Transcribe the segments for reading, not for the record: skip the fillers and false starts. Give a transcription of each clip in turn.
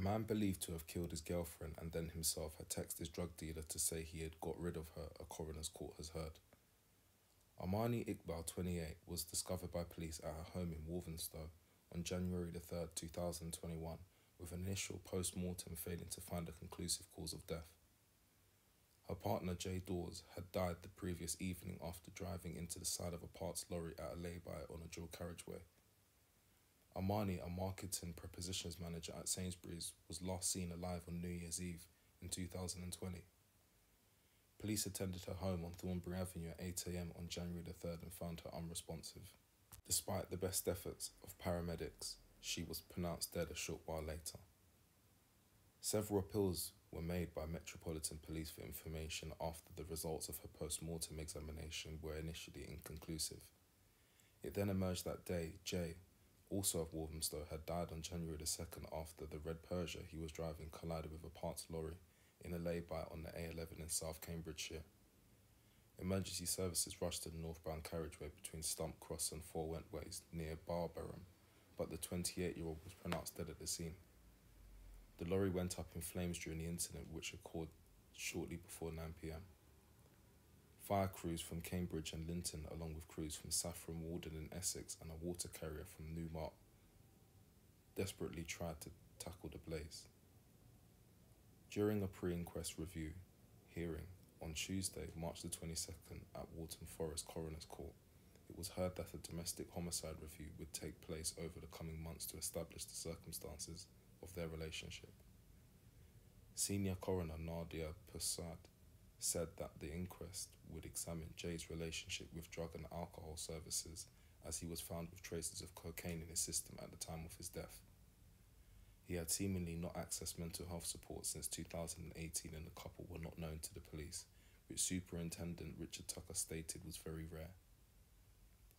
man believed to have killed his girlfriend and then himself had texted his drug dealer to say he had got rid of her, a coroner's court has heard. Amani Iqbal, 28, was discovered by police at her home in Walthamstow on January 3rd, 2021, with an initial post-mortem failing to find a conclusive cause of death. Her partner, Dawes, had died the previous evening after driving into the side of a parts lorry at a layby on a dual carriageway. Amani, a marketing prepositions manager at Sainsbury's, was last seen alive on New Year's Eve in 2020. Police attended her home on Thornbury Avenue at 8 AM on January 3rd and found her unresponsive. Despite the best efforts of paramedics, she was pronounced dead a short while later. Several appeals were made by Metropolitan Police for information after the results of her post-mortem examination were initially inconclusive. It then emerged that day, Jay, also of Walthamstow, had died on January 2nd after the red Peugeot he was driving collided with a parts lorry in a layby on the A11 in South Cambridgeshire. Emergency services rushed to the northbound carriageway between Stump Cross and Four Wentways near Barberham, but the 28-year-old was pronounced dead at the scene. The lorry went up in flames during the incident, which occurred shortly before 9 PM. Fire crews from Cambridge and Linton, along with crews from Saffron Walden in Essex and a water carrier from Newmarket, desperately tried to tackle the blaze. During a pre-inquest review hearing on Tuesday, March the 22nd, at Waltham Forest Coroner's Court, it was heard that a domestic homicide review would take place over the coming months to establish the circumstances of their relationship. Senior Coroner Nadia Persad said that the inquest would examine Jay's relationship with drug and alcohol services, as he was found with traces of cocaine in his system at the time of his death. He had seemingly not accessed mental health support since 2018, and the couple were not known to the police, which Superintendent Richard Tucker stated was very rare.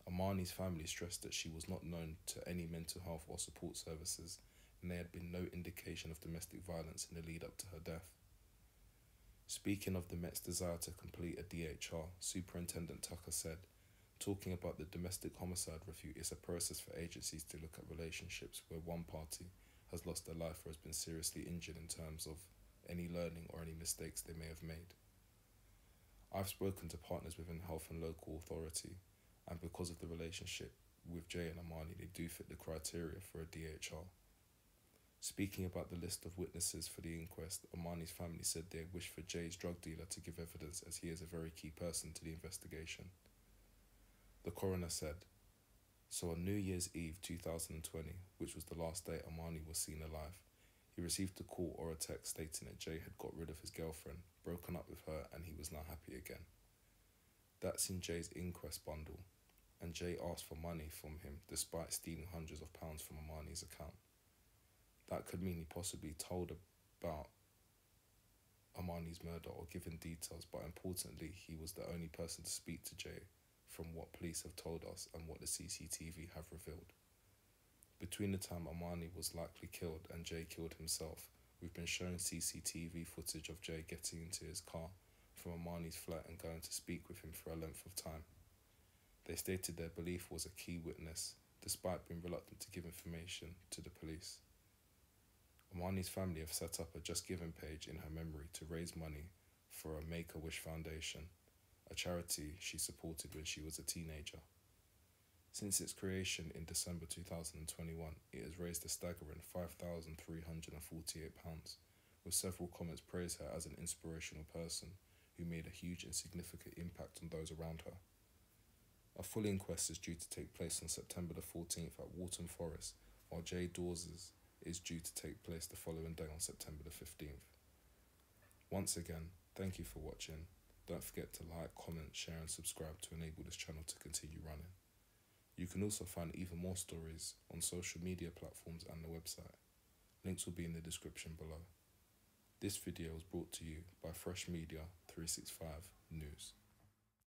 Amani's family stressed that she was not known to any mental health or support services, and there had been no indication of domestic violence in the lead up to her death. Speaking of the Met's desire to complete a DHR, Superintendent Tucker said, "Talking about the domestic homicide review is a process for agencies to look at relationships where one party has lost their life or has been seriously injured in terms of any learning or any mistakes they may have made. I've spoken to partners within health and local authority, and because of the relationship with Jay and Amani, they do fit the criteria for a DHR." Speaking about the list of witnesses for the inquest, Amani's family said they wished for Jay's drug dealer to give evidence, as he is a very key person to the investigation. The coroner said, "So on New Year's Eve 2020, which was the last day Amani was seen alive, he received a call or a text stating that Jay had got rid of his girlfriend, broken up with her, and he was now happy again. That's in Jay's inquest bundle, and Jay asked for money from him despite stealing hundreds of pounds from Amani's account. That could mean he possibly told about Amani's murder or given details, but importantly, he was the only person to speak to Jay, from what police have told us and what the CCTV have revealed. Between the time Amani was likely killed and Jay killed himself, we've been shown CCTV footage of Jay getting into his car from Amani's flat and going to speak with him for a length of time. They stated their belief was a key witness, despite being reluctant to give information to the police. Amani's family have set up a Just Giving page in her memory to raise money for a Make-A-Wish Foundation, a charity she supported when she was a teenager. Since its creation in December 2021, it has raised a staggering £5,348, with several comments praised her as an inspirational person who made a huge and significant impact on those around her. A full inquest is due to take place on September the 14th at Waltham Forest, while Jay Dawes' is due to take place the following day on September the 15th. Once again, thank you for watching. Don't forget to like, comment, share and subscribe to enable this channel to continue running. You can also find even more stories on social media platforms and the website. Links will be in the description below. This video was brought to you by Fresh Media 365 News.